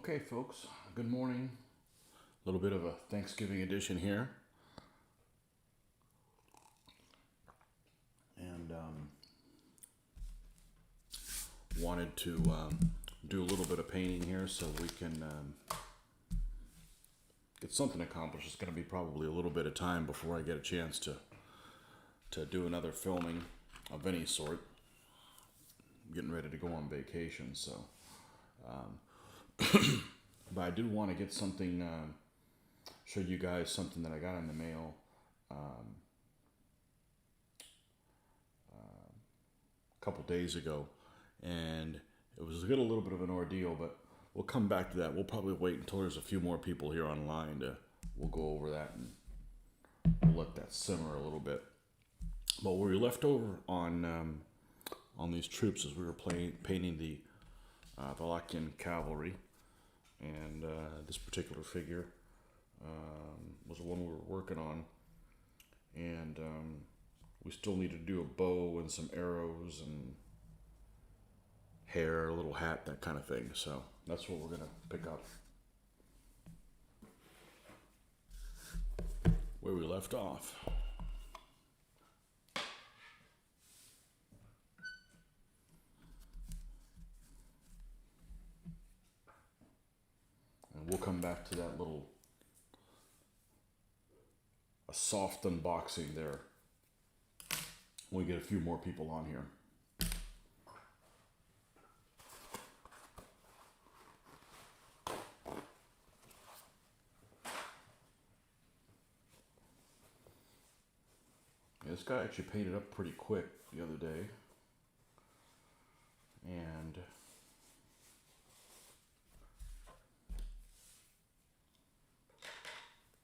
Okay, folks, good morning. A little bit of a Thanksgiving edition here. And wanted to do a little bit of painting here so we can get something accomplished. It's going to be probably a little bit of time before I get a chance to do another filming of any sort. I'm getting ready to go on vacation, so. But I did want to get something, show you guys something that I got in the mail a couple days ago, and it was a little bit of an ordeal, but we'll come back to that. We'll probably wait until there's a few more people here online we'll go over that and we'll let that simmer a little bit. But where we left over on these troops as we were painting the Wallachian cavalry, and this particular figure was the one we were working on, and we still need to do a bow and some arrows and hair, a little hat, that kind of thing. So that's what we're going to pick up where we left off. And we'll come back to that little a soft unboxing there when we get a few more people on here. Yeah, this guy actually painted up pretty quick the other day, and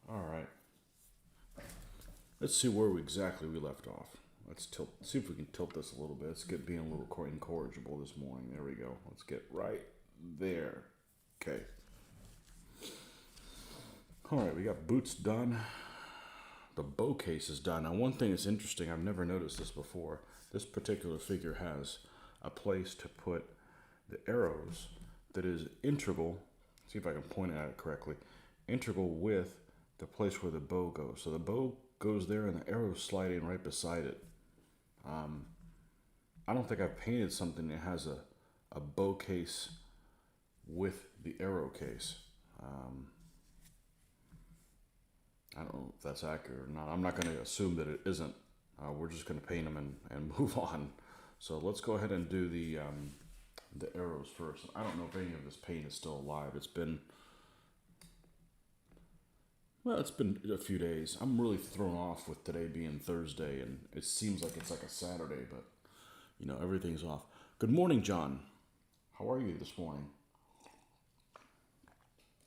all right, let's see where exactly we left off. Let's see if we can tilt this a little bit. It's being a little incorrigible this morning. There we go. Let's get right there. Okay. All right, we got boots done. The bow case is done. Now, one thing that's interesting, I've never noticed this before. This particular figure has a place to put the arrows that is integral. See if I can point at it correctly. Integral with the place where the bow goes. So the bow goes there and the arrow's sliding right beside it. I don't think I've painted something that has a bow case with the arrow case. I don't know if that's accurate or not. I'm not going to assume that it isn't. We're just going to paint them and move on. So let's go ahead and do the arrows first. I don't know if any of this paint is still alive. It's been a few days. I'm really thrown off with today being Thursday, and it seems like it's like a Saturday, but everything's off. Good morning, John. How are you this morning?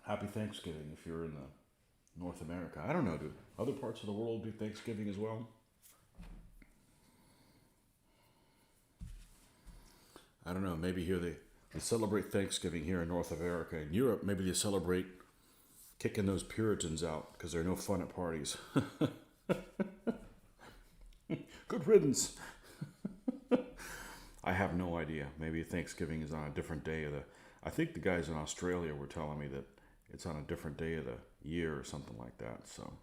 Happy Thanksgiving if you're in the North America. I don't know, do other parts of the world do Thanksgiving as well? I don't know. Maybe here they celebrate Thanksgiving here in North America. In Europe, maybe they celebrate kicking those Puritans out because they're no fun at parties. Good riddance. I have no idea. Maybe Thanksgiving is on a different day of the... I think the guys in Australia were telling me that it's on a different day of the year or something like that. So,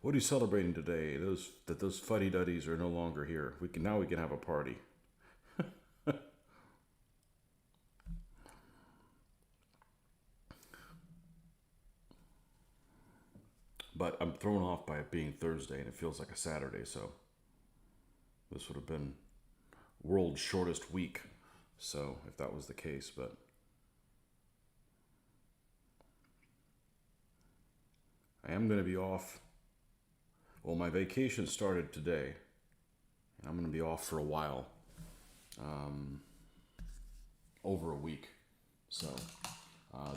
what are you celebrating today? Those fuddy-duddies are no longer here. We can have a party. But I'm thrown off by it being Thursday, and it feels like a Saturday, so this would have been world's shortest week, so if that was the case, but I am going to be off. Well, my vacation started today, and I'm going to be off for a while, over a week, so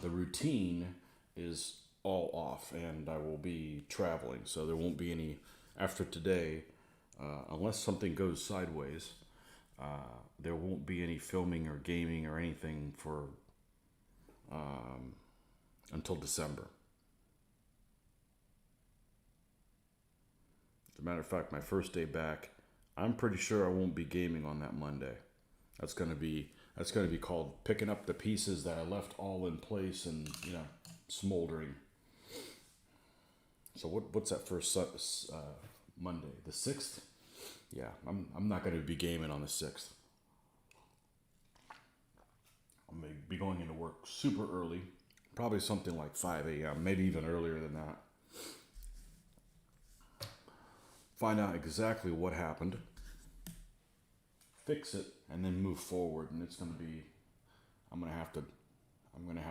the routine is all off, and I will be traveling, so there won't be any after today, unless something goes sideways. There won't be any filming or gaming or anything for until December. As a matter of fact, my first day back, I'm pretty sure I won't be gaming on that Monday. That's gonna be called picking up the pieces that I left all in place and smoldering. So what's that first Monday? The 6th? Yeah, I'm not gonna be gaming on the 6th. I'm gonna be going into work super early, probably something like 5 a.m., maybe even earlier than that. Find out exactly what happened, fix it, and then move forward. And it's gonna be, I'm gonna have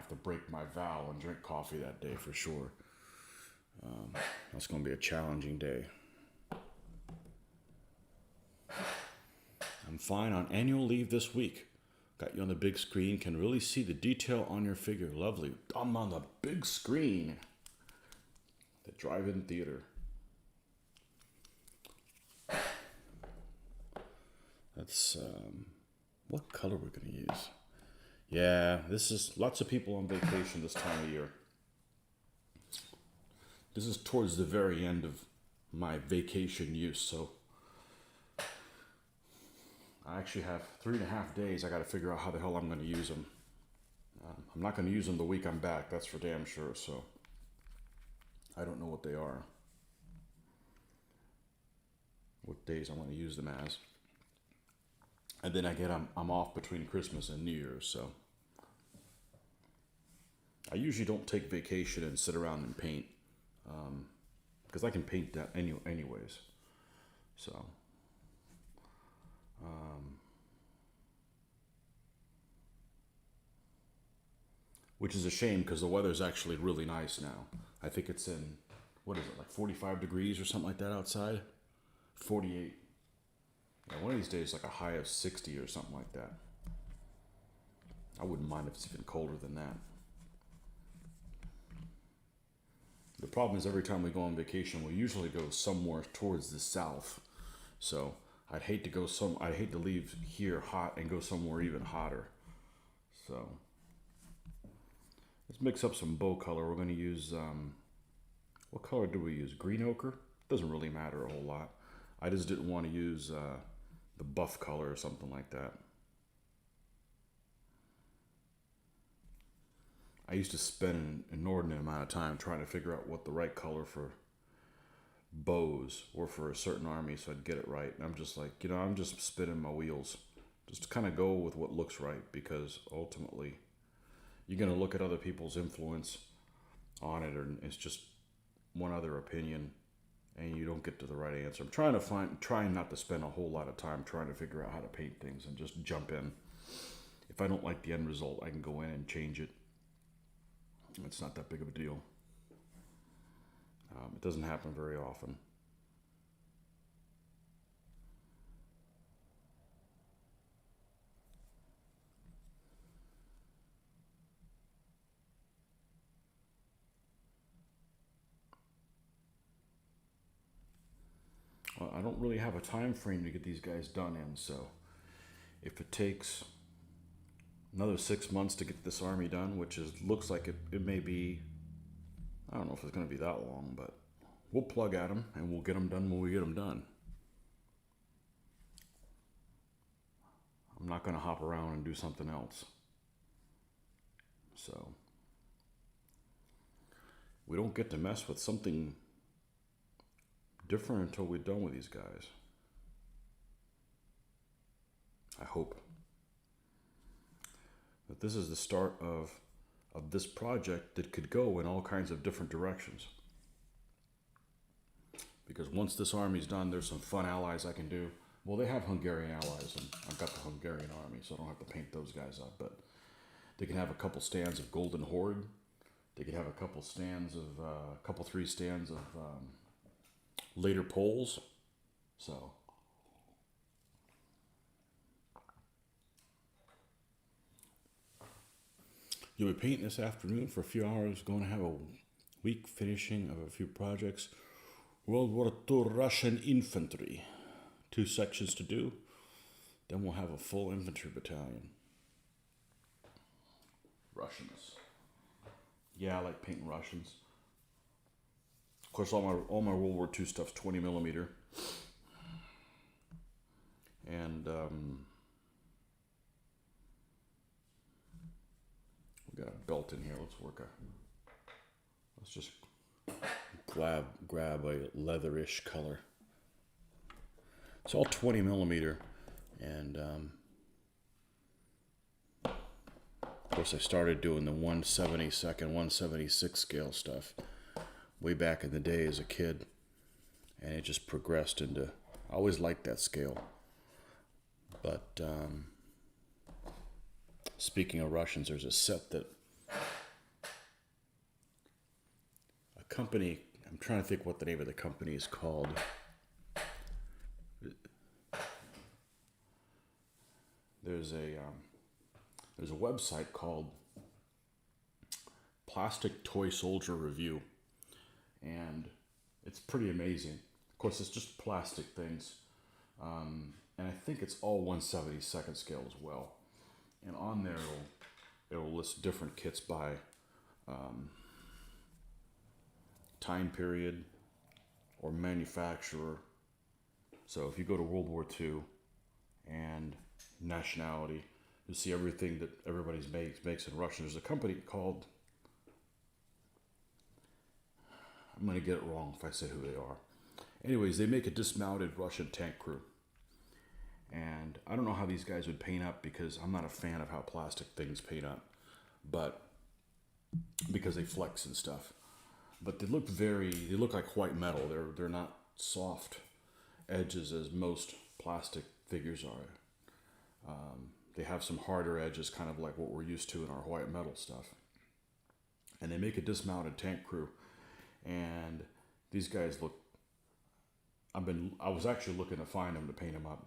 to break my vow and drink coffee that day for sure. That's gonna be a challenging day. I'm fine on annual leave this week. Got you on the big screen, can really see the detail on your figure. Lovely. I'm on the big screen. The drive-in theater. That's, what color we're gonna use. Yeah, this is lots of people on vacation this time of year. This is towards the very end of my vacation use, so I actually have 3.5 days. I got to figure out how the hell I'm going to use them. I'm not going to use them the week I'm back, that's for damn sure, so I don't know what they are. What days I want to use them as. And then I'm off between Christmas and New Year's, so I usually don't take vacation and sit around and paint, because I can paint that anyways. So, which is a shame because the weather's actually really nice now. I think it's in, what is it, like 45 degrees or something like that outside? 48. Yeah, one of these days like a high of 60 or something like that. I wouldn't mind if it's even colder than that. The problem is every time we go on vacation, we usually go somewhere towards the south. So I'd hate to leave here hot and go somewhere even hotter. So let's mix up some bow color. We're going to use, what color do we use? Green ochre? Doesn't really matter a whole lot. I just didn't want to use the buff color or something like that. I used to spend an inordinate amount of time trying to figure out what the right color for bows or for a certain army so I'd get it right. And I'm just like, I'm just spinning my wheels. Just to kind of go with what looks right, because ultimately you're going to look at other people's influence on it, and it's just one other opinion and you don't get to the right answer. I'm trying not to spend a whole lot of time trying to figure out how to paint things and just jump in. If I don't like the end result, I can go in and change it. It's not that big of a deal. It doesn't happen very often. Well, I don't really have a time frame to get these guys done in, so if it takes another 6 months to get this army done, which looks like it may be, I don't know if it's going to be that long, but we'll plug at them and we'll get them done when we get them done. I'm not going to hop around and do something else. So we don't get to mess with something different until we're done with these guys. I hope that this is the start of this project that could go in all kinds of different directions. Because once this army's done, there's some fun allies I can do. Well, they have Hungarian allies, and I've got the Hungarian army, so I don't have to paint those guys up. But they can have a couple stands of Golden Horde. They could have a couple stands of, 3 stands of later Poles. So you'll be painting this afternoon for a few hours. Going to have a week finishing of a few projects. World War II Russian infantry. 2 sections to do. Then we'll have a full infantry battalion. Russians. Yeah, I like painting Russians. Of course, all my World War II stuff's 20mm. And got a belt in here. Let's just grab a leatherish color. It's all 20 millimeter, and of course I started doing the 1/72, 1/76 scale stuff way back in the day as a kid, and it just progressed into, I always liked that scale. But speaking of Russians, there's a set that a company, I'm trying to think what the name of the company is called. There's a website called Plastic Toy Soldier Review, and it's pretty amazing. Of course, it's just plastic things, and I think it's all 1/72 scale as well. And on there, it'll list different kits by time period or manufacturer. So if you go to World War II and nationality, you'll see everything that everybody's makes in Russian. There's a company called, I'm going to get it wrong if I say who they are. Anyways, they make a dismounted Russian tank crew. And I don't know how these guys would paint up, because I'm not a fan of how plastic things paint up, but because they flex and stuff. But they look like white metal. They're not soft edges as most plastic figures are. They have some harder edges, kind of like what we're used to in our white metal stuff. And they make a dismounted tank crew, and these guys look. I was actually looking to find them to paint them up,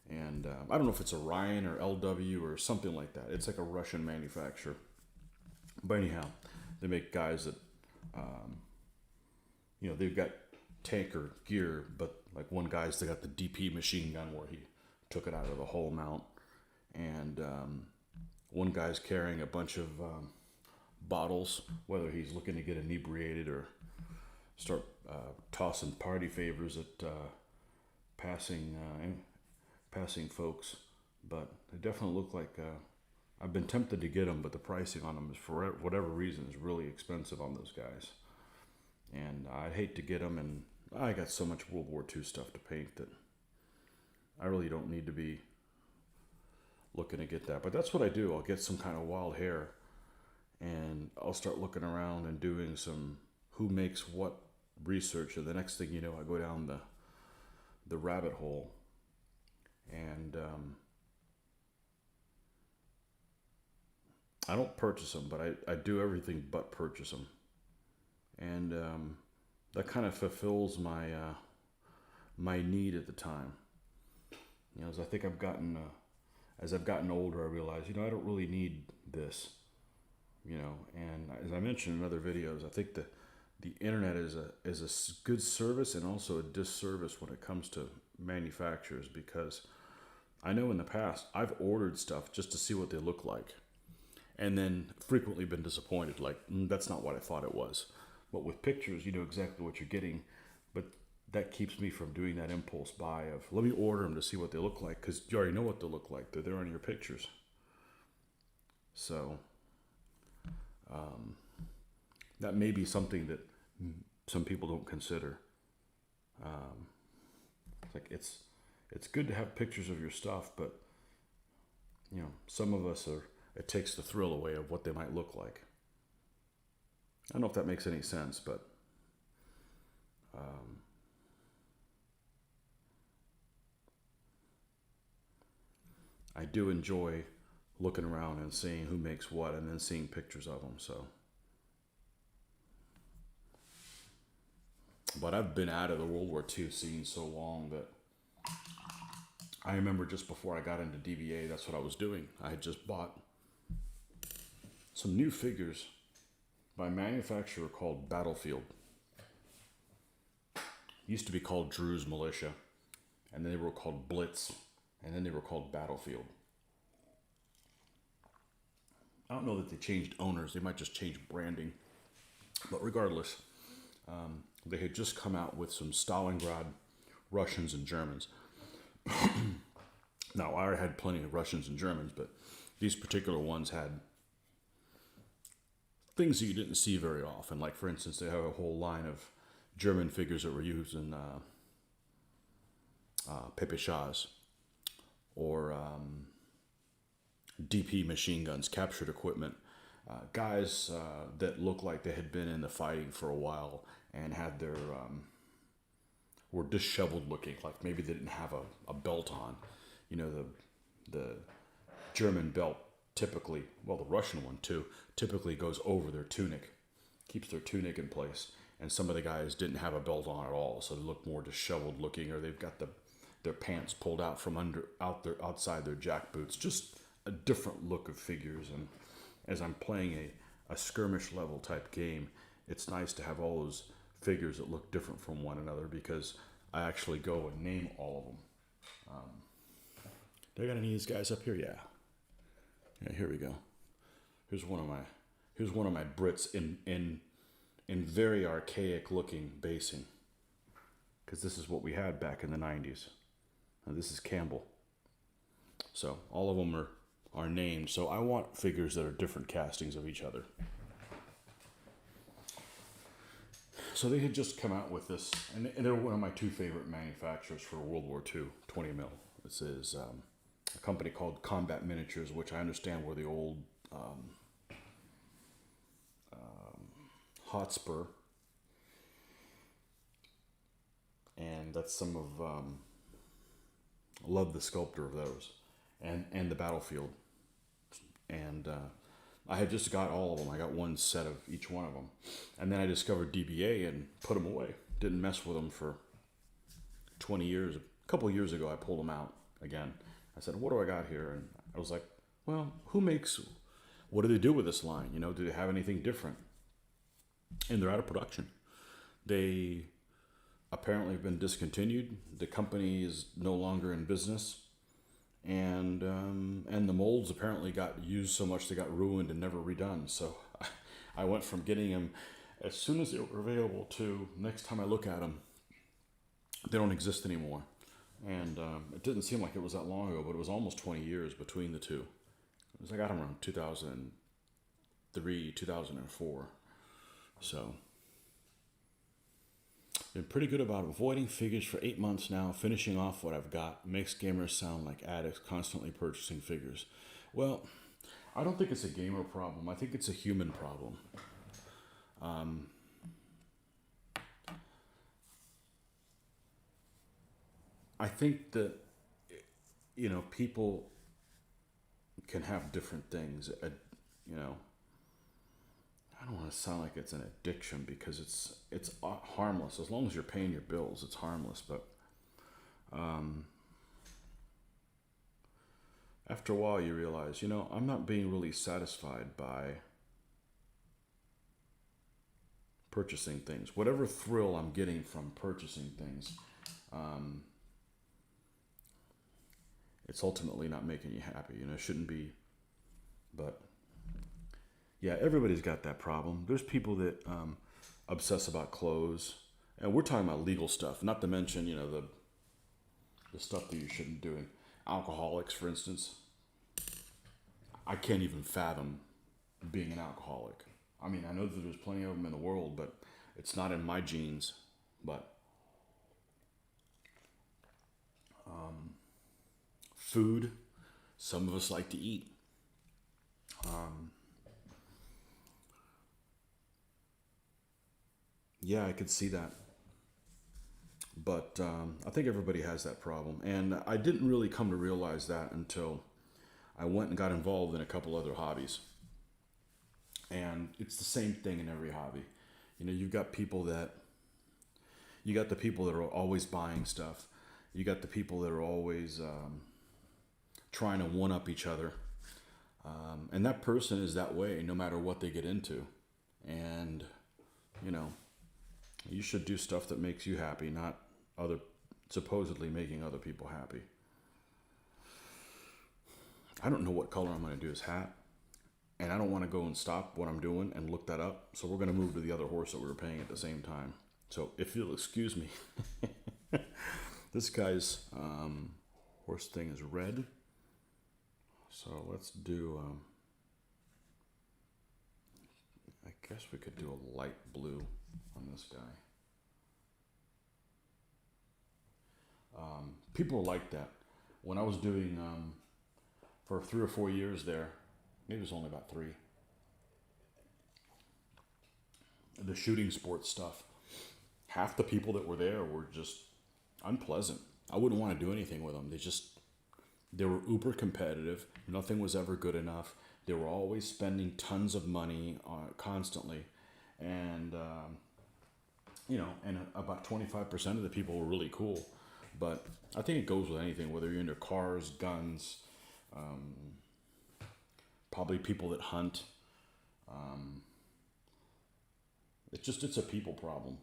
and I don't know if it's Orion or LW or something like that. It's like a Russian manufacturer. But anyhow, they make guys that, they've got tanker gear, but like one guy's, they got the DP machine gun where he took it out of the hull mount, and one guy's carrying a bunch of bottles, whether he's looking to get inebriated or start tossing party favors at passing folks. But they definitely look like, I've been tempted to get them, but the pricing on them is, for whatever reason, is really expensive on those guys. And I'd hate to get them, and I got so much World War II stuff to paint that I really don't need to be looking to get that. But that's what I do. I'll get some kind of wild hair, and I'll start looking around and doing some who makes what research, and the next thing you know, I go down the rabbit hole, and I don't purchase them, but I do everything but purchase them, and that kind of fulfills my my need at the time. As I think I've gotten older, I realize, I don't really need this, and as I mentioned in other videos, I think the internet is a good service and also a disservice when it comes to manufacturers, because I know in the past I've ordered stuff just to see what they look like, and then frequently been disappointed, like, that's not what I thought it was. But with pictures, you know exactly what you're getting, but that keeps me from doing that impulse buy of, let me order them to see what they look like, because you already know what they look like. They're there on your pictures. So that may be something that some people don't consider. It's good to have pictures of your stuff, but some of us it takes the thrill away of what they might look like. I don't know if that makes any sense, but I do enjoy looking around and seeing who makes what, and then seeing pictures of them. So, but I've been out of the World War II scene so long that I remember just before I got into DBA, that's what I was doing. I had just bought some new figures by a manufacturer called Battlefield. It used to be called Drew's Militia, and then they were called Blitz, and then they were called Battlefield. I don't know that they changed owners. They might just change branding. But regardless, they had just come out with some Stalingrad Russians and Germans. Now, I had plenty of Russians and Germans, but these particular ones had things that you didn't see very often. Like, for instance, they have a whole line of German figures that were used in Pepe Shahs, or DP machine guns, captured equipment. Guys that looked like they had been in the fighting for a while and had their were disheveled looking, like maybe they didn't have a belt on. You know, the German belt typically, well, the Russian one too, typically goes over their tunic, keeps their tunic in place. And some of the guys didn't have a belt on at all, so they look more disheveled looking, or they've got their pants pulled out from outside their jack boots. Just a different look of figures. And as I'm playing a skirmish level type game, it's nice to have all those figures that look different from one another, because I actually go and name all of them. Do I got any of these guys up here? Yeah. Yeah, here we go. Here's one of my Brits in very archaic looking basing, because this is what we had back in the 90s. Now, this is Campbell. So all of them are named. So I want figures that are different castings of each other. So they had just come out with this, and they're one of my two favorite manufacturers for World War II, 20 mil. This is a company called Combat Miniatures, which I understand were the old Hotspur, and that's some of love the sculptor of those, and the Battlefield, and I had just got all of them. I got one set of each one of them, and then I discovered DBA and put them away. Didn't mess with them for 20 years. A couple of years ago, I pulled them out again. I said, "What do I got here?" And I was like, "Well, what do they do with this line? You know, do they have anything different?" And they're out of production. They apparently have been discontinued. The company is no longer in business, and the molds apparently got used so much they got ruined and never redone. So I went from getting them as soon as they were available to next time I look at them, they don't exist anymore. And it didn't seem like it was that long ago, but it was almost 20 years between the two. It was, I got them around 2003, 2004. So, been pretty good about avoiding figures for 8 months now, finishing off what I've got. Makes gamers sound like addicts constantly purchasing figures. Well, I don't think it's a gamer problem. I think it's a human problem. I think that, you know, people can have different things. You know, I don't want to sound like it's an addiction, because it's harmless. As long as you're paying your bills, it's harmless. But after a while, you realize, you know, I'm not being really satisfied by purchasing things. Whatever thrill I'm getting from purchasing things, it's ultimately not making you happy. You know, it shouldn't be. But yeah, everybody's got that problem. There's people that obsess about clothes, and we're talking about legal stuff, not to mention, you know, the stuff that you shouldn't do. Alcoholics, for instance. I can't even fathom being an alcoholic. I mean, I know that there's plenty of them in the world, but it's not in my genes. But food, some of us like to eat. Yeah, I could see that. But I think everybody has that problem. And I didn't really come to realize that until I went and got involved in a couple other hobbies. And it's the same thing in every hobby. You know, you got the people that are always buying stuff. You got the people that are always trying to one-up each other. And that person is that way no matter what they get into. And, you know, you should do stuff that makes you happy, not supposedly making other people happy. I don't know what color I'm going to do his hat. And I don't want to go and stop what I'm doing and look that up. So we're going to move to the other horse that we were paying at the same time. So if you'll excuse me, this guy's horse thing is red. So let's do, I guess we could do a light blue on this guy. People like that. When I was doing, for 3 or 4 years there, maybe it was only about 3, the shooting sports stuff, half the people that were there were just unpleasant. I wouldn't want to do anything with them. They were uber competitive. Nothing was ever good enough. They were always spending tons of money constantly. And, and about 25% of the people were really cool. But I think it goes with anything, whether you're into cars, guns, probably people that hunt. It's a people problem.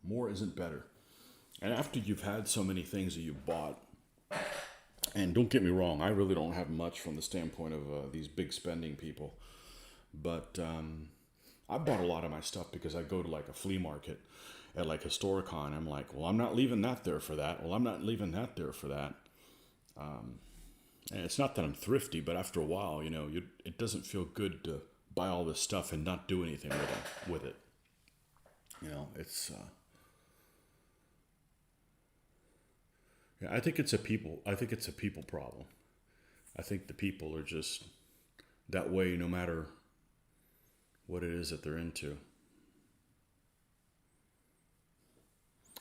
More isn't better. And after you've had so many things that you've bought, and don't get me wrong, I really don't have much from the standpoint of these big spending people. But I bought a lot of my stuff because I go to like a flea market at like Historicon. I'm like, well, I'm not leaving that there for that. Well, I'm not leaving that there for that. And it's not that I'm thrifty, but after a while, it doesn't feel good to buy all this stuff and not do anything with it. It's... Yeah, I think it's a people problem. I think the people are just that way no matter what it is that they're into.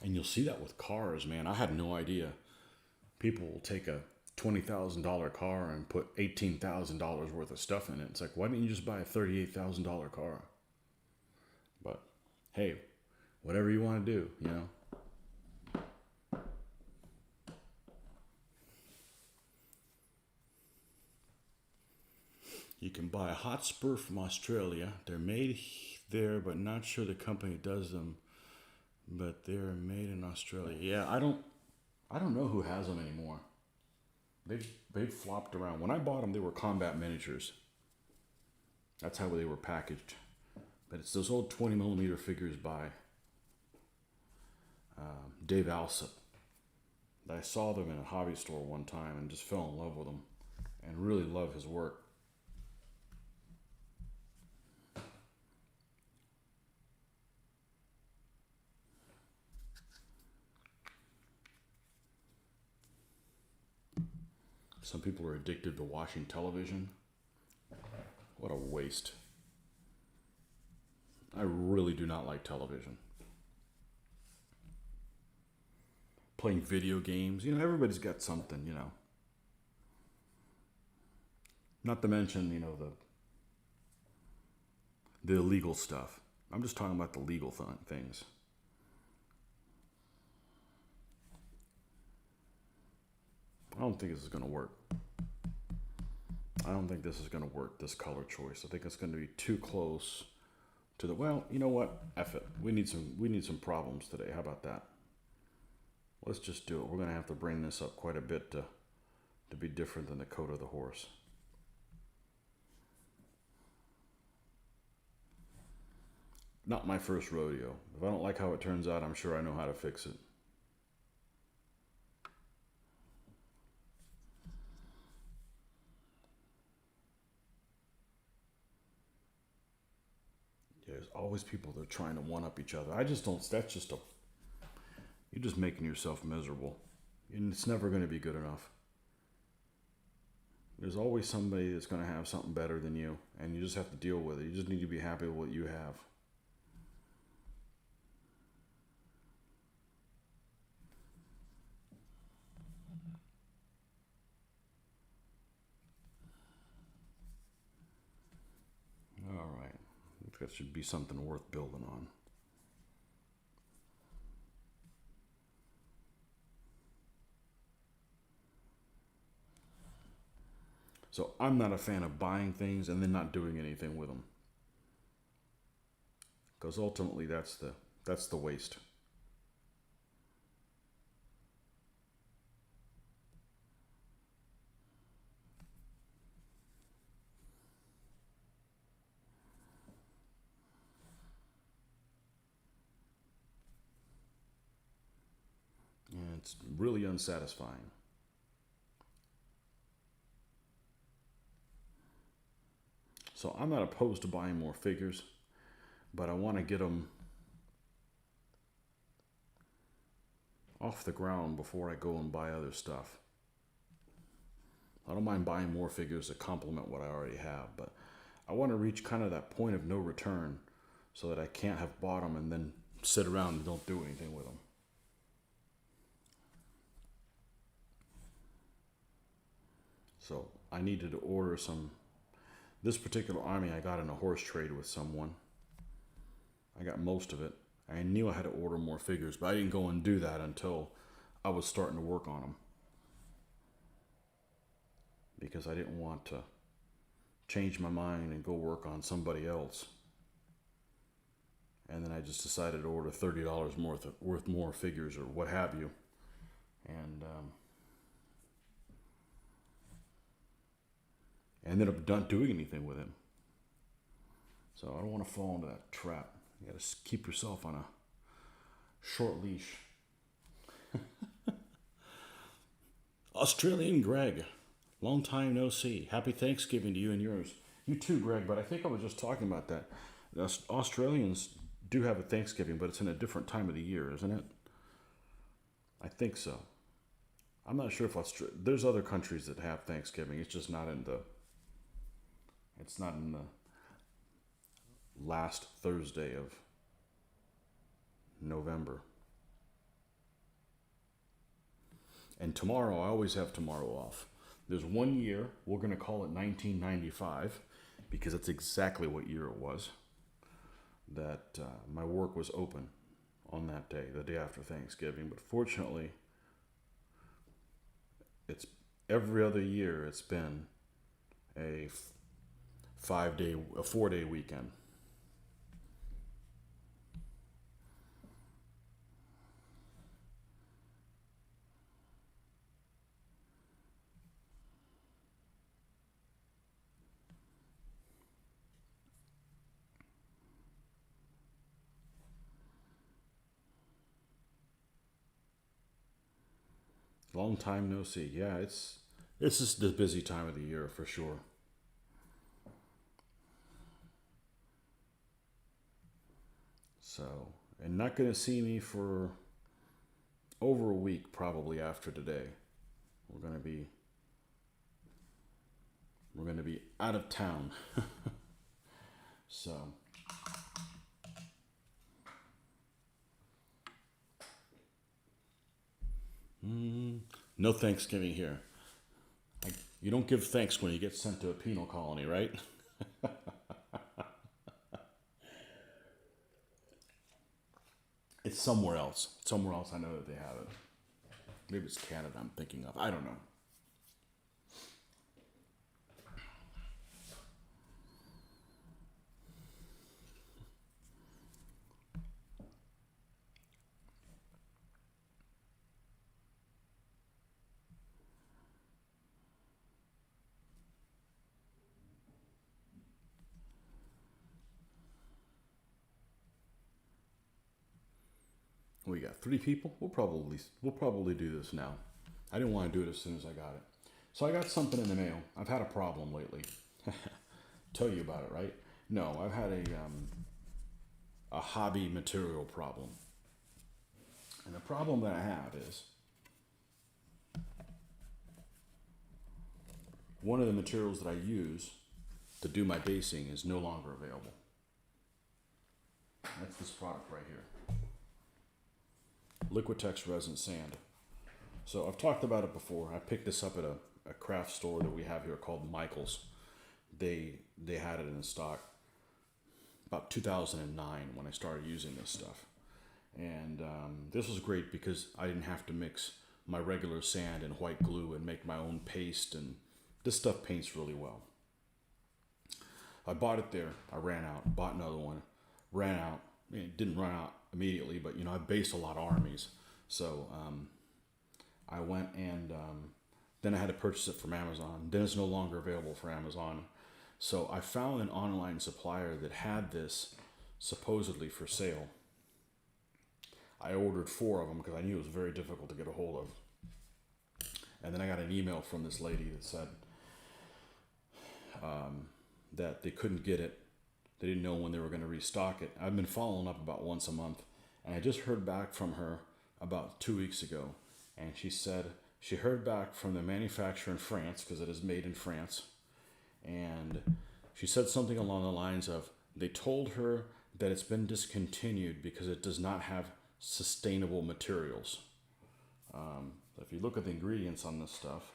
And you'll see that with cars, man. I had no idea. People will take a $20,000 car and put $18,000 worth of stuff in it. It's like, why didn't you just buy a $38,000 car? But hey, whatever you want to do, You can buy a Hotspur from Australia. They're made there, but not sure the company does them. But they're made in Australia. Yeah, I don't know who has them anymore. They've flopped around. When I bought them, they were combat miniatures. That's how they were packaged. But it's those old 20mm figures by Dave Alsop. I saw them in a hobby store one time and just fell in love with them and really love his work. Some people are addicted to watching television. What a waste. I really do not like television. Playing video games, everybody's got something, Not to mention, the illegal stuff. I'm just talking about the legal things. I don't think this is going to work. I don't think this is going to work, this color choice. I think it's going to be too close to the, well, you know what? F it. We need some problems today. How about that? Let's just do it. We're going to have to bring this up quite a bit to be different than the coat of the horse. Not my first rodeo. If I don't like how it turns out, I'm sure I know how to fix it. There's always people that are trying to one-up each other. I just don't, you're just making yourself miserable. And it's never going to be good enough. There's always somebody that's going to have something better than you, and you just have to deal with it. You just need to be happy with what you have. All right. That should be something worth building on. So I'm not a fan of buying things and then not doing anything with them. Because ultimately that's the waste. And it's really unsatisfying. So I'm not opposed to buying more figures, but I want to get them off the ground before I go and buy other stuff. I don't mind buying more figures to complement what I already have, but I want to reach kind of that point of no return so that I can't have bought them and then sit around and don't do anything with them. So I needed to order some. This particular army I got in a horse trade with someone. I got most of it. I knew I had to order more figures, but I didn't go and do that until I was starting to work on them. Because I didn't want to change my mind and go work on somebody else. And then I just decided to order $30 worth more figures or what have you. And I ended up not doing anything with him. So I don't want to fall into that trap. You got to keep yourself on a short leash. Australian Greg, long time no see. Happy Thanksgiving to you and yours. You too, Greg, but I think I was just talking about that. The Australians do have a Thanksgiving, but it's in a different time of the year, isn't it? I think so. I'm not sure if there's other countries that have Thanksgiving. It's just not in the. It's not in the last Thursday of November. And tomorrow, I always have tomorrow off. There's 1 year, we're going to call it 1995, because that's exactly what year it was, that my work was open on that day, the day after Thanksgiving. But fortunately, it's every other year it's been a 4-day weekend. Long time no see. Yeah, it's just the busy time of the year for sure. So, and not going to see me for over a week probably after today. We're going to be out of town. So, no Thanksgiving here. You don't give thanks when you get sent to a penal colony, right? It's somewhere else. Somewhere else I know that they have it. Maybe it's Canada I'm thinking of. I don't know. We got 3 people. We'll probably do this now. I didn't want to do it as soon as I got it. So I got something in the mail. I've had a problem lately. Tell you about it, right? No, I've had a hobby material problem. And the problem that I have is one of the materials that I use to do my basing is no longer available. That's this product right here. Liquitex resin sand. So I've talked about it before. I picked this up at a craft store that we have here called Michael's. They had it in stock about 2009 when I started using this stuff. And this was great because I didn't have to mix my regular sand and white glue and make my own paste, and this stuff paints really well. I bought it there. I ran out, bought another one, ran out. It didn't run out immediately, but I based a lot of armies. So I went and then I had to purchase it from Amazon. Then it's no longer available for Amazon. So I found an online supplier that had this supposedly for sale. I ordered 4 of them because I knew it was very difficult to get a hold of. And then I got an email from this lady that said, that they couldn't get it. They didn't know when they were going to restock it. I've been following up about once a month, and I just heard back from her about 2 weeks ago, and she said she heard back from the manufacturer in France, because it is made in France, and she said something along the lines of, they told her that it's been discontinued because it does not have sustainable materials. If you look at the ingredients on this stuff,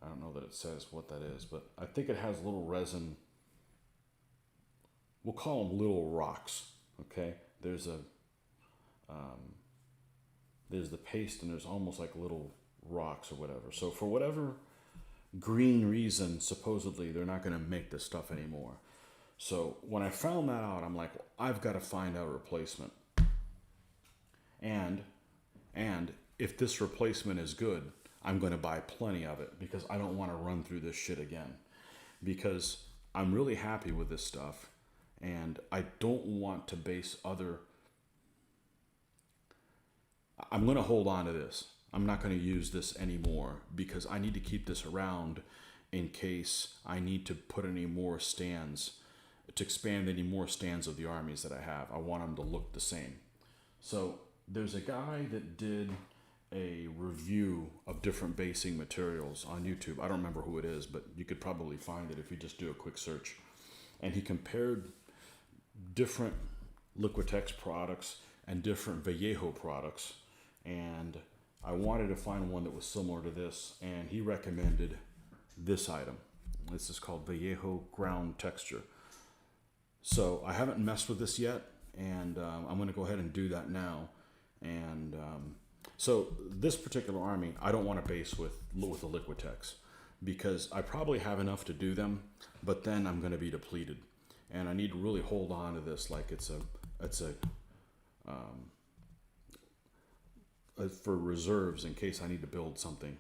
I don't know that it says what that is, but I think it has little resin. We'll call them little rocks. Okay, there's the paste, and there's almost like little rocks or whatever. So for whatever green reason, supposedly they're not going to make this stuff anymore. So when I found that out, I'm like, well, I've got to find out a replacement. And if this replacement is good, I'm going to buy plenty of it, because I don't want to run through this shit again. Because I'm really happy with this stuff, and I don't want to base other... I'm going to hold on to this. I'm not going to use this anymore, because I need to keep this around in case I need to put any more stands, to expand any more stands of the armies that I have. I want them to look the same. So there's a guy that did a review of different basing materials on YouTube. I don't remember who it is, but you could probably find it if you just do a quick search. And he compared different Liquitex products and different Vallejo products. And I wanted to find one that was similar to this, and he recommended this item. This is called Vallejo Ground Texture. So I haven't messed with this yet, and I'm going to go ahead and do that now. And so this particular army, I don't want to base with the Liquitex, because I probably have enough to do them, but then I'm going to be depleted, and I need to really hold on to this like it's for reserves in case I need to build something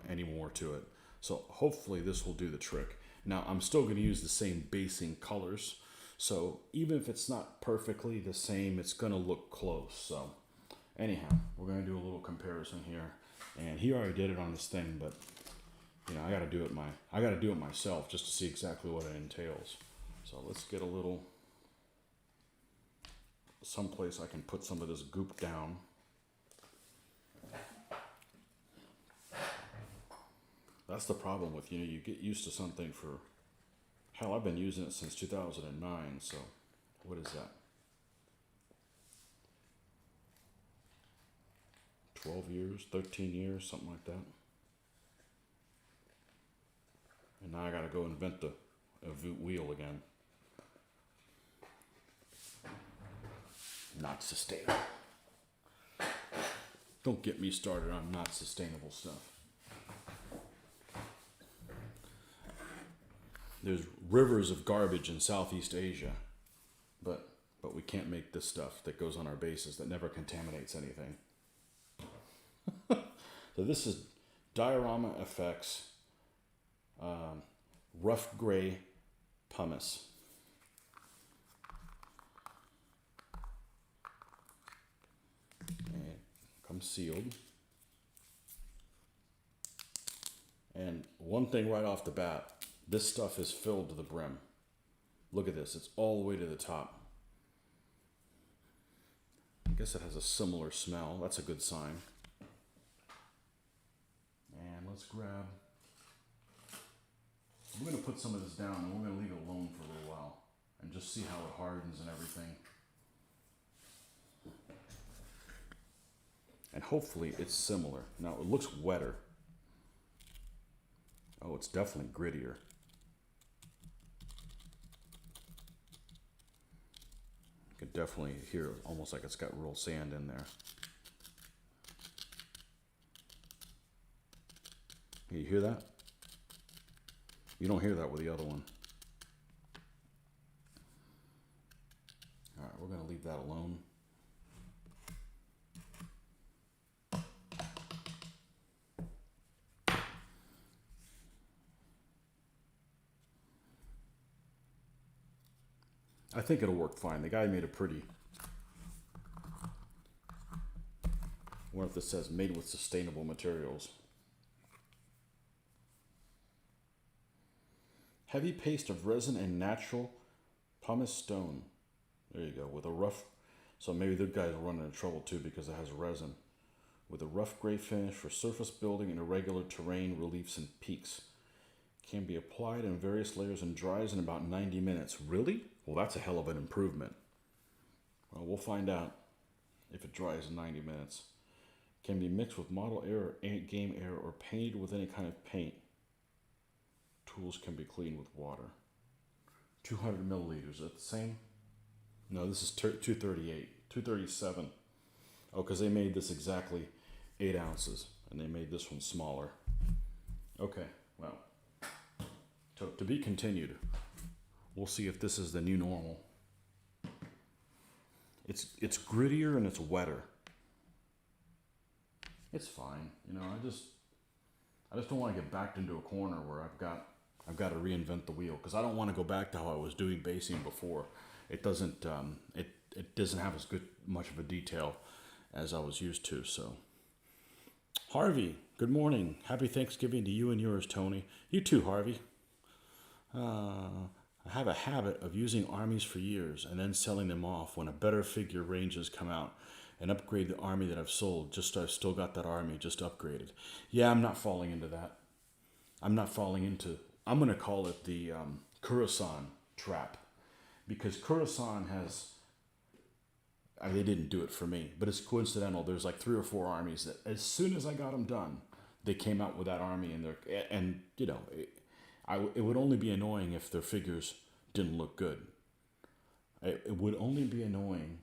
any more to it. So hopefully this will do the trick. Now I'm still going to use the same basing colors, so even if it's not perfectly the same, it's going to look close. So anyhow, we're going to do a little comparison here, and he already did it on this thing, but you know, I got to do it myself just to see exactly what it entails. So let's get a little someplace I can put some of this goop down. That's the problem with, you get used to something for, hell, I've been using it since 2009, so what is that? 12 years, 13 years, something like that. And now I gotta go invent the wheel again. Not sustainable. Don't get me started on not sustainable stuff. There's rivers of garbage in Southeast Asia, but we can't make this stuff that goes on our bases that never contaminates anything. So this is Diorama Effects Rough Gray Pumice. And it comes sealed. And one thing right off the bat, this stuff is filled to the brim. Look at this, it's all the way to the top. I guess it has a similar smell, that's a good sign. And let's grab, we're gonna put some of this down and we're gonna leave it alone for a little while and just see how it hardens and everything. And hopefully it's similar. Now it looks wetter. Oh, it's definitely grittier. You can definitely hear almost like it's got real sand in there. You hear that? You don't hear that with the other one. All right, we're going to leave that alone. I think it'll work fine. The guy made it pretty. What if this says made with sustainable materials? Heavy paste of resin and natural pumice stone. There you go. With a rough, so maybe the guy's running into trouble too because it has resin. With a rough gray finish for surface building and irregular terrain reliefs and peaks. Can be applied in various layers and dries in about 90 minutes. Really? Well, that's a hell of an improvement. Well, we'll find out if it dries in 90 minutes. Can be mixed with model air or game air or painted with any kind of paint. Tools can be cleaned with water. 200 milliliters. Is that the same? No, this is 238. 237. Oh, because they made this exactly 8 ounces. And they made this one smaller. Okay, well. To be continued. We'll see if this is the new normal. It's grittier and it's wetter. It's fine. You know, I just don't want to get backed into a corner where I've got to reinvent the wheel, because I don't want to go back to how I was doing basing before. It doesn't it doesn't have as much of a detail as I was used to. So, Harvey, good morning. Happy Thanksgiving to you and yours, Tony. You too, Harvey. I have a habit of using armies for years and then selling them off when a better figure ranges come out and upgrade the army that I've sold. I've still got that army just upgraded. Yeah, I'm not falling into that. I'm going to call it the Coruscant trap, because Coruscant has, they didn't do it for me, but it's coincidental. There's like 3 or 4 armies that as soon as I got them done, they came out with that army, and you know, it would only be annoying if their figures didn't look good. It would only be annoying.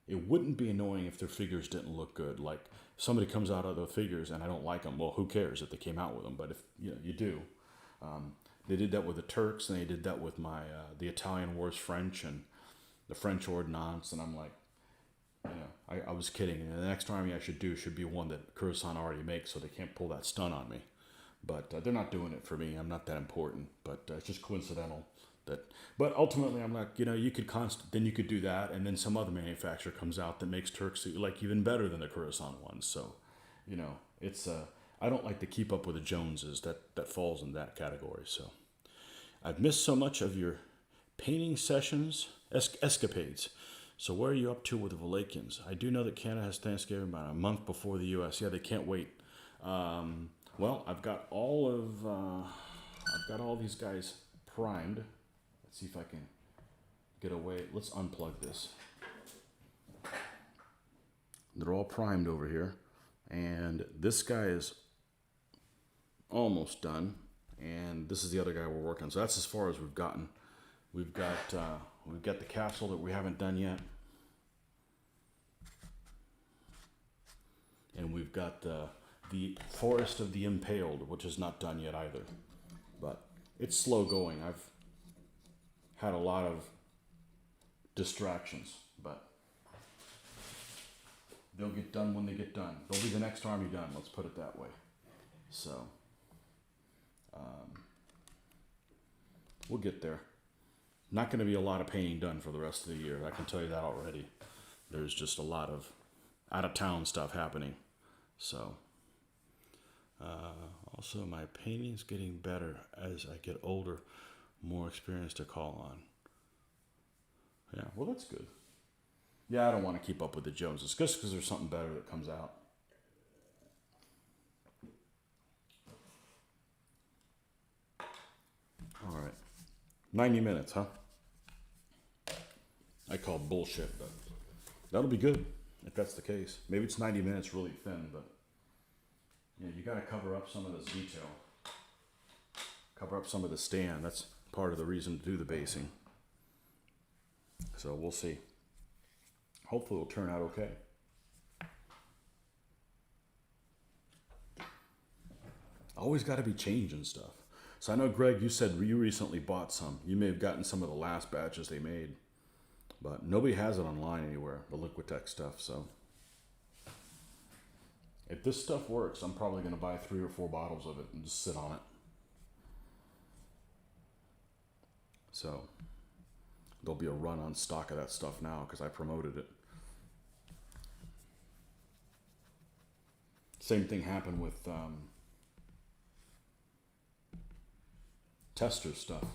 It wouldn't be annoying if their figures didn't look good. Like, if somebody comes out of the figures and I don't like them, well, who cares if they came out with them? But if you do, they did that with the Turks, and they did that with my the Italian Wars French and the French Ordnance, and I'm like, I was kidding. And the next army I should do should be one that Coruscant already makes, so they can't pull that stunt on me. But they're not doing it for me. I'm not that important. But it's just coincidental that. But ultimately, I'm like, you could then you could do that, and then some other manufacturer comes out that makes Turks like even better than the Coruscant ones. So, it's I don't like to keep up with the Joneses. That falls in that category. So, I've missed so much of your painting sessions, escapades. So where are you up to with the Wallachians? I do know that Canada has Thanksgiving about a month before the U.S. Yeah, they can't wait. Well, I've got all these guys primed. Let's see if I can get away. Let's unplug this. They're all primed over here, and this guy is almost done, and this is the other guy we're working on. So that's as far as we've gotten. We've got the castle that we haven't done yet, and we've got the Forest of the Impaled, which is not done yet either. But it's slow going. I've had a lot of distractions, but they'll get done when they get done. They'll be the next army done, let's put it that way. So, we'll get there. Not going to be a lot of painting done for the rest of the year. I can tell you that already. There's just a lot of out-of-town stuff happening. So, also my painting's getting better as I get older, more experience to call on. Yeah, well, that's good. Yeah, I don't want to keep up with the Joneses, just because there's something better that comes out. All right. 90 minutes, huh? I call bullshit, but that'll be good if that's the case. Maybe it's 90 minutes really thin, but you got to cover up some of this detail. Cover up some of the stand. That's part of the reason to do the basing. So we'll see. Hopefully it'll turn out okay. Always got to be changing stuff. So I know, Greg, you said you recently bought some. You may have gotten some of the last batches they made. But nobody has it online anywhere, the Liquitex stuff. So if this stuff works, I'm probably going to buy 3 or 4 bottles of it and just sit on it. So there'll be a run on stock of that stuff now because I promoted it. Same thing happened with tester stuff.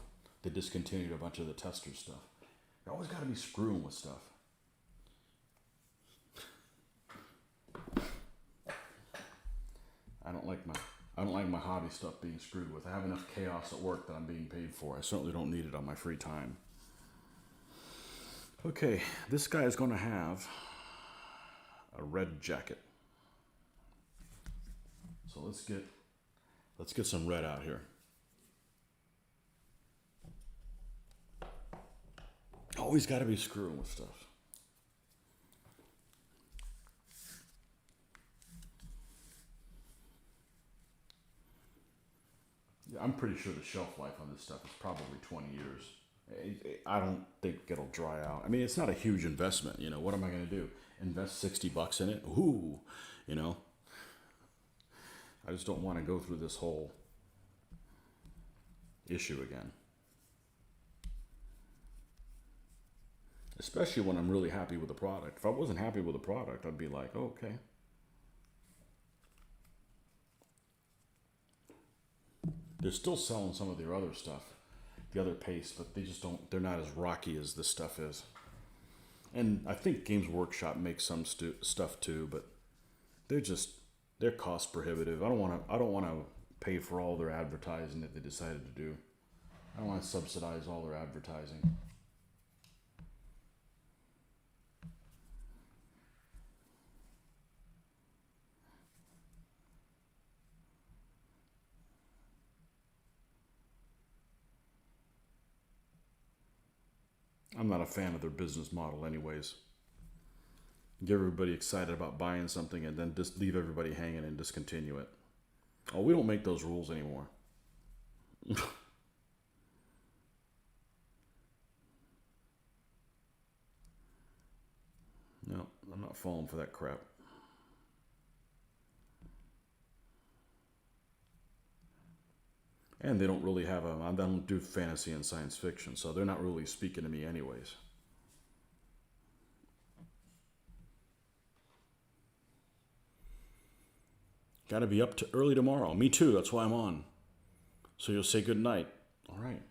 They discontinued a bunch of the tester stuff. You always got to be screwing with stuff. I don't like my hobby stuff being screwed with. I have enough chaos at work that I'm being paid for. I certainly don't need it on my free time. Okay, this guy is going to have a red jacket. So let's get some red out here. Always got to be screwing with stuff. Yeah, I'm pretty sure the shelf life on this stuff is probably 20 years. I don't think it'll dry out. I mean, it's not a huge investment. You know, what am I going to do? Invest $60 in it? Ooh, you know. I just don't want to go through this whole issue again. Especially when I'm really happy with the product. If I wasn't happy with the product, I'd be like, oh, okay. They're still selling some of their other stuff, the other paste, but they're not as rocky as this stuff is. And I think Games Workshop makes some stuff too, but they're cost prohibitive. I don't want to pay for all their advertising that they decided to do. I don't want to subsidize all their advertising. I'm not a fan of their business model anyways. Get everybody excited about buying something and then just leave everybody hanging and discontinue it. Oh, we don't make those rules anymore. No, I'm not falling for that crap. And they don't really have I don't do fantasy and science fiction, so they're not really speaking to me anyways. Got to be up to early tomorrow. Me too, that's why I'm on. So you'll say good night. All right.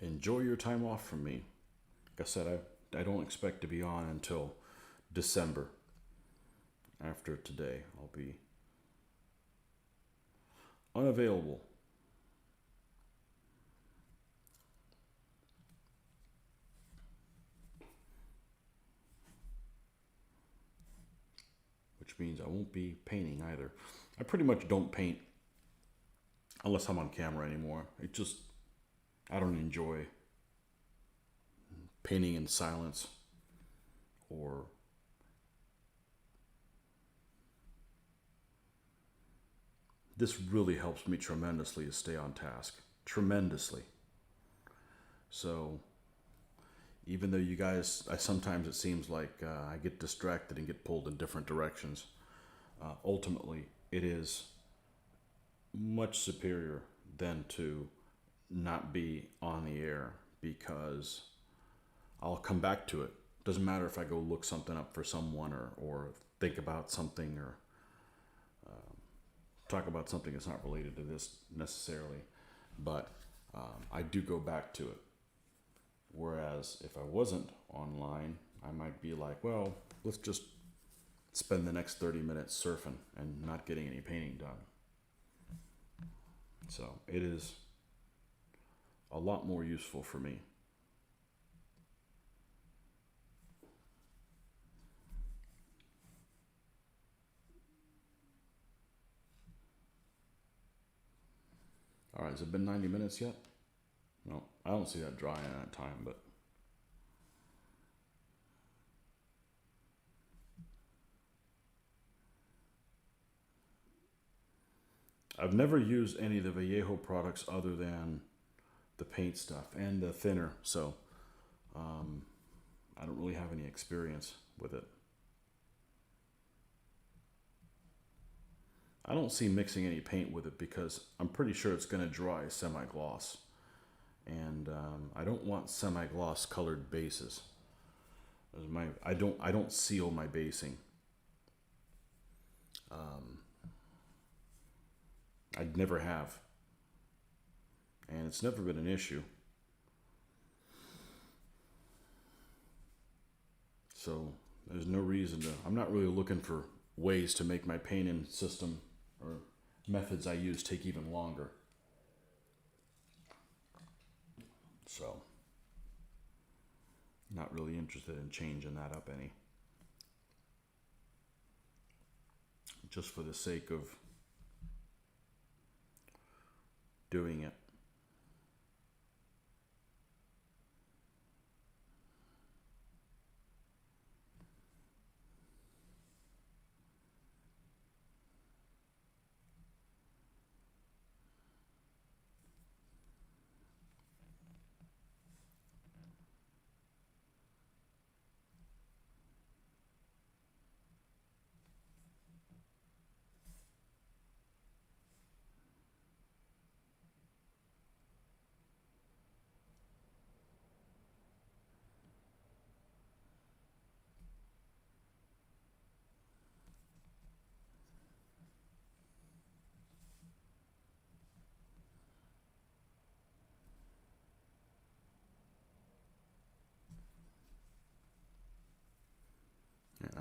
Enjoy your time off from me. Like I said, I don't expect to be on until December. After today, I'll be unavailable. Which means I won't be painting either. I pretty much don't paint unless I'm on camera anymore. I don't enjoy painting in silence or this really helps me tremendously to stay on task. Tremendously. So even though you guys, sometimes it seems like I get distracted and get pulled in different directions, ultimately it is much superior than to not be on the air, because I'll come back to it. Doesn't matter if I go look something up for someone or think about something or talk about something that's not related to this necessarily, but I do go back to it. Whereas if I wasn't online, I might be like, well, let's just spend the next 30 minutes surfing and not getting any painting done. So it is a lot more useful for me. All right, has it been 90 minutes yet? No, I don't see that drying at that time, but I've never used any of the Vallejo products other than the paint stuff and the thinner, so I don't really have any experience with it. I don't see mixing any paint with it because I'm pretty sure it's going to dry semi-gloss. And I don't want semi-gloss colored bases. I don't seal my basing. I never have, and it's never been an issue. So there's no reason to. I'm not really looking for ways to make my painting system or methods I use take even longer. So, not really interested in changing that up any. Just for the sake of doing it.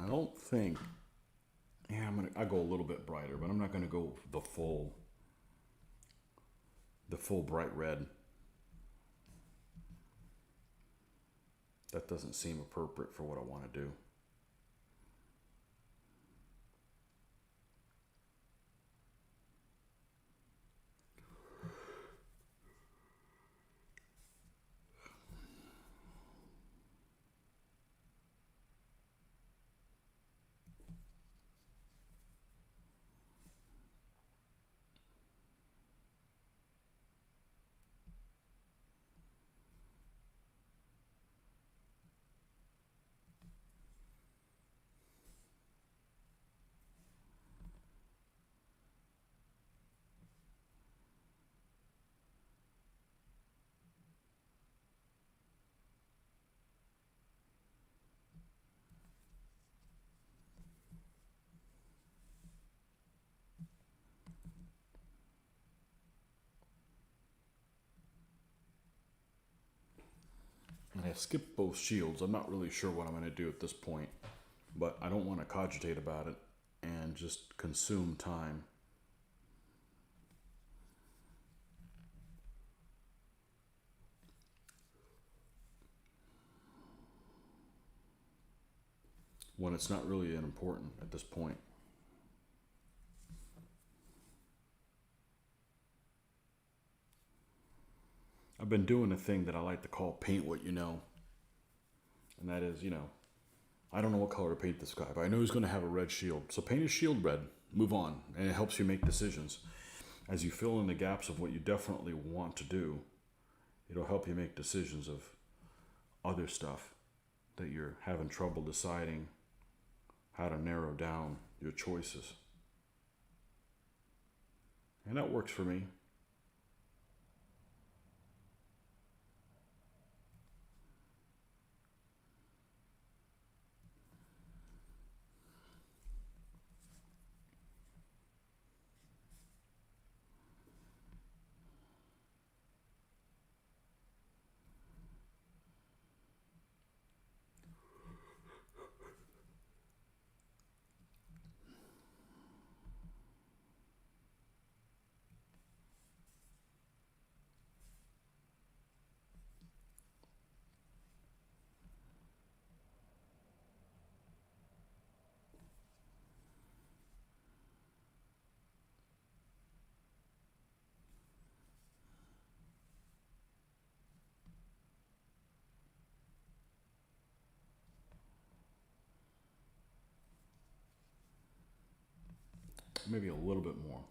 I don't think. Yeah, I go a little bit brighter, but I'm not gonna go the full bright red. That doesn't seem appropriate for what I want to do. I skipped both shields. I'm not really sure what I'm going to do at this point, but I don't want to cogitate about it and just consume time. When it's not really that important at this point. I've been doing a thing that I like to call paint what you know. And that is, I don't know what color to paint this guy, but I know he's going to have a red shield. So paint his shield red, move on, and it helps you make decisions. As you fill in the gaps of what you definitely want to do, it'll help you make decisions of other stuff that you're having trouble deciding how to narrow down your choices. And that works for me. Maybe a little bit more.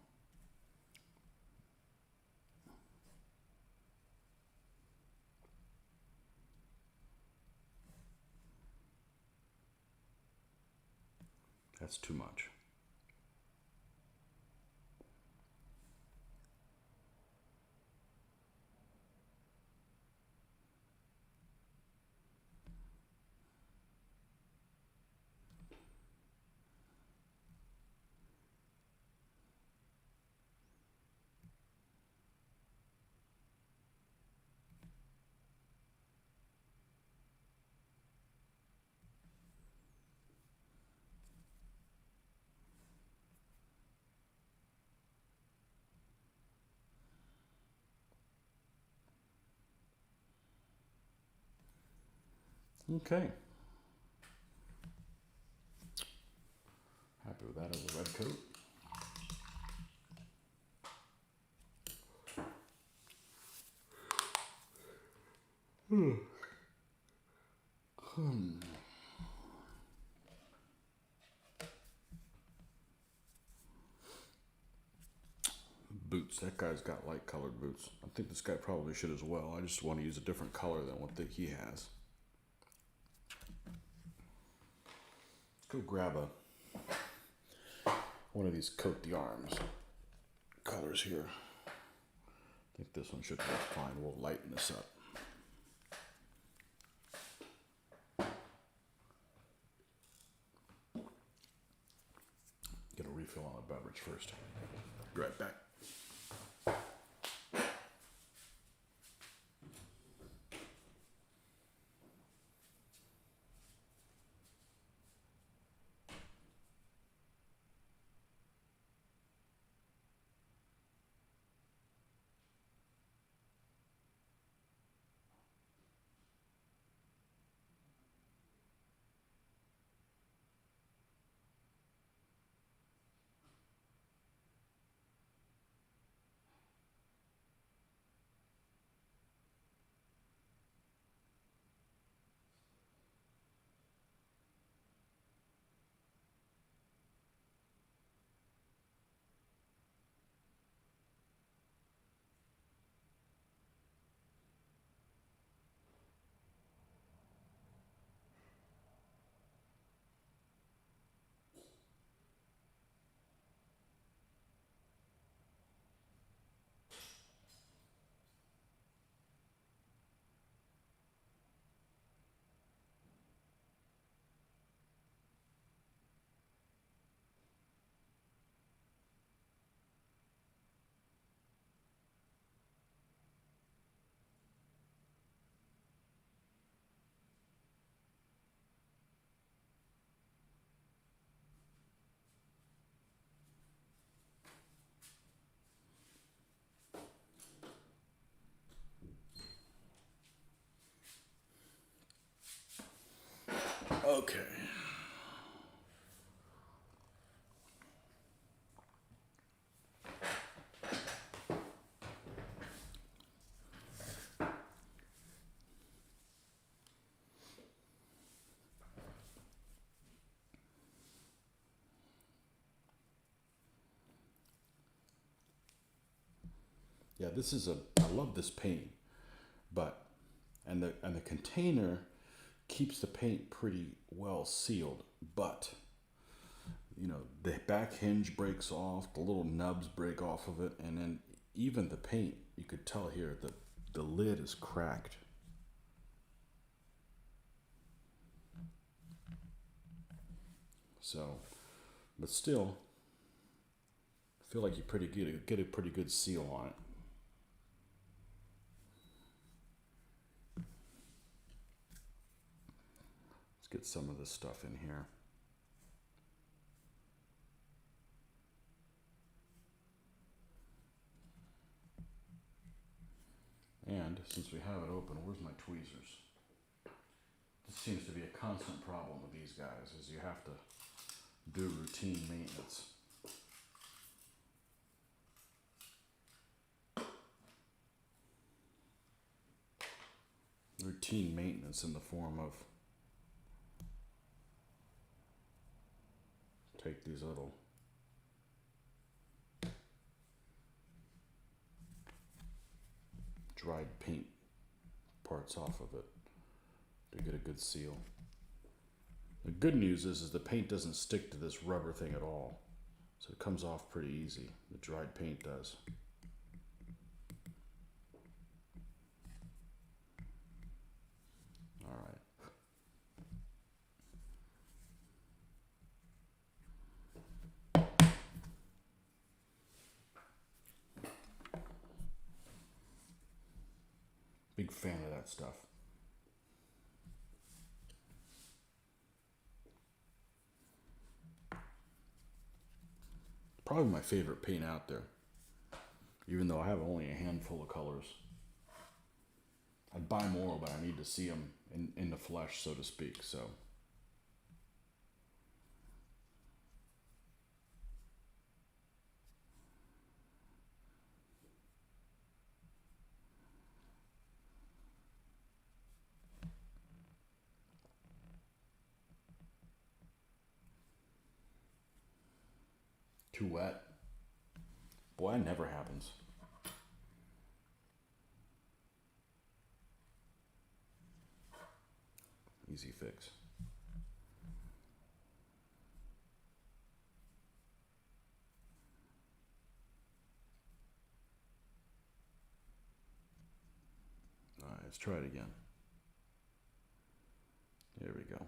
That's too much. Okay. Happy with that as a red coat. Boots. That guy's got light colored boots. I think this guy probably should as well. I just want to use a different color than what he has. Let's go grab one of these coat the arms colors here. I think this one should work fine. We'll lighten this up. Get a refill on the beverage first. Be right back. Okay. Yeah, I love this paint, and the container keeps the paint pretty well sealed, but the back hinge breaks off, the little nubs break off of it, and then even the paint, you could tell here that the lid is cracked. So, but still, I feel like you get a pretty good seal on it. Let's get some of this stuff in here. And since we have it open, where's my tweezers? This seems to be a constant problem with these guys, is you have to do routine maintenance. Routine maintenance in the form of take these little dried paint parts off of it to get a good seal. The good news is the paint doesn't stick to this rubber thing at all, so it comes off pretty easy. The dried paint does. All right. Big fan of that stuff. Probably my favorite paint out there, even though I have only a handful of colors. I buy more, but I need to see them in the flesh, so to speak. So. Too wet. Boy, that never happens. Easy fix. All right, let's try it again. There we go.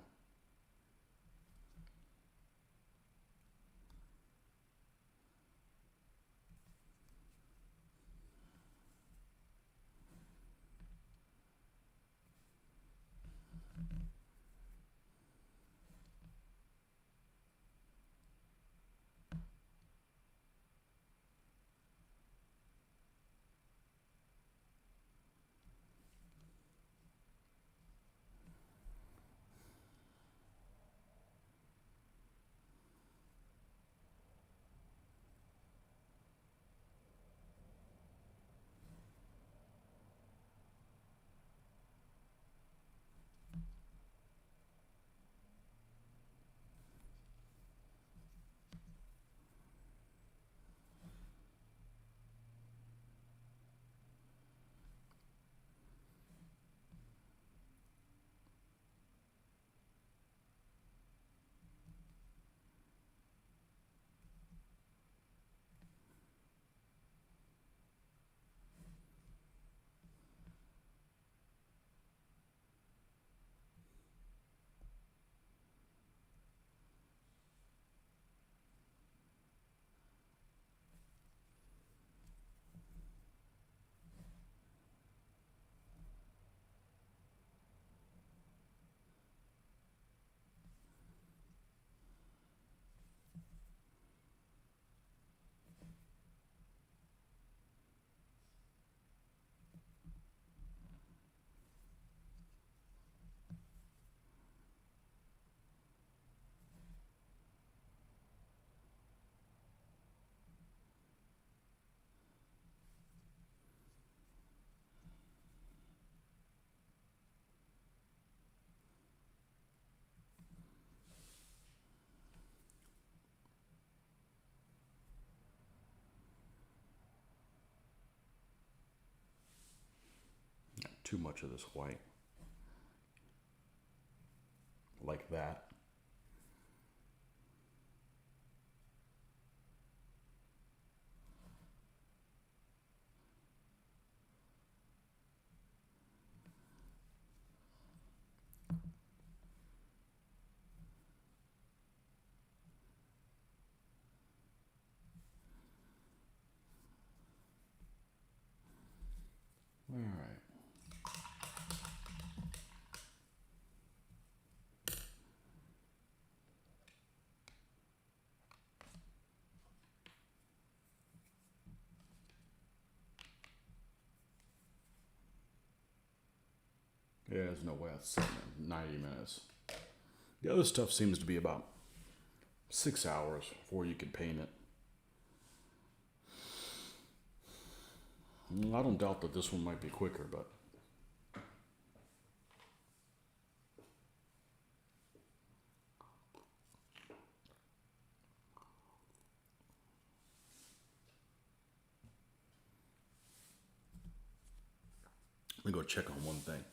Too much of this white. Like that. All right. Yeah, there's no way it's 90 minutes. The other stuff seems to be about 6 hours before you can paint it. I don't doubt that this one might be quicker, but let me go check on one thing.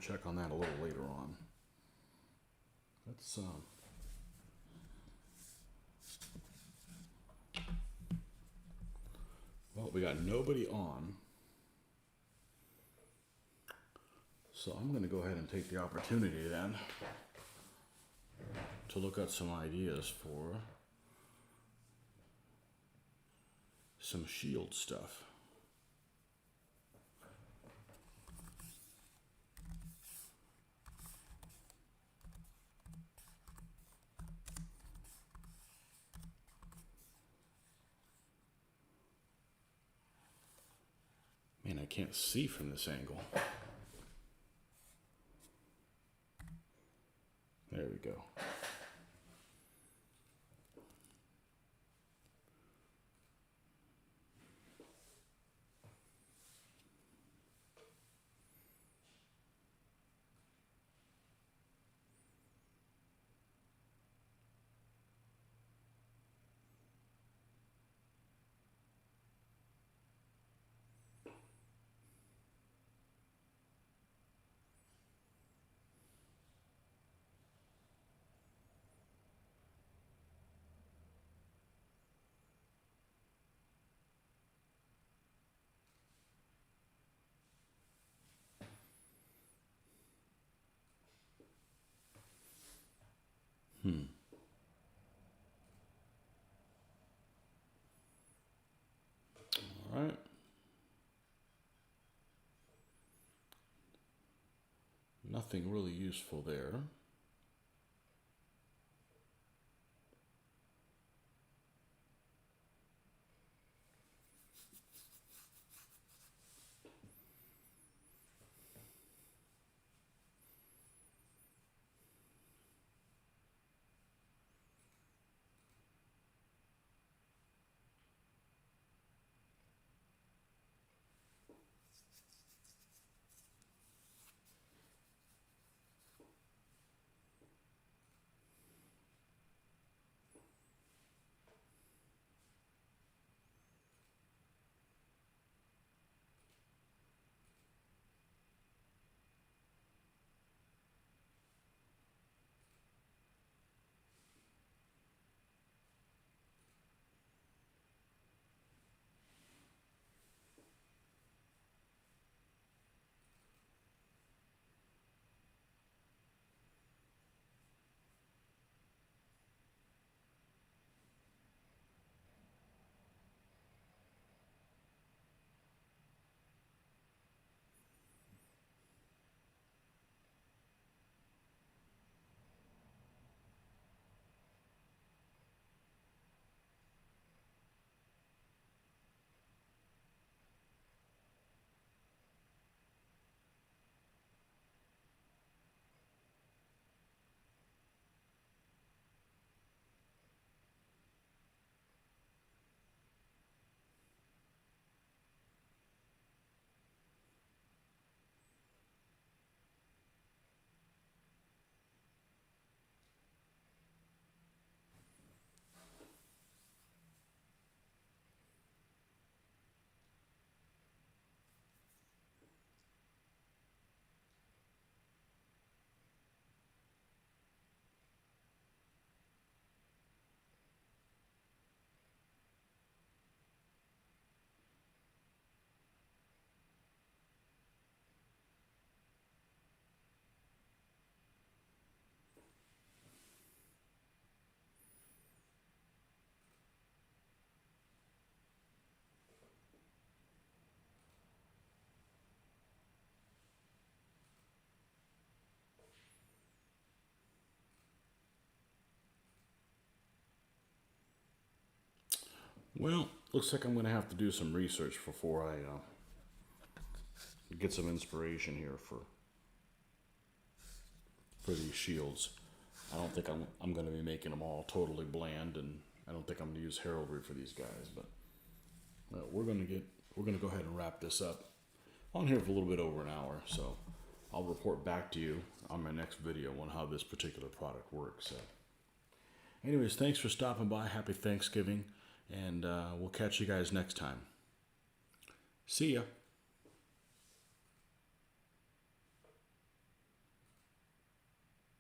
check on that a little later on. Let's well, we got nobody on, so I'm going to go ahead and take the opportunity then to look at some ideas for some shield stuff. Man, I can't see from this angle. There we go. All right. Nothing really useful there. Well, looks like I'm going to have to do some research before I get some inspiration here for these shields. I don't think I'm going to be making them all totally bland, and I don't think I'm going to use heraldry for these guys. But we're going to go ahead and wrap this up. On here for a little bit over an hour, so I'll report back to you on my next video on how this particular product works. So, anyways, thanks for stopping by. Happy Thanksgiving. And we'll catch you guys next time. See ya.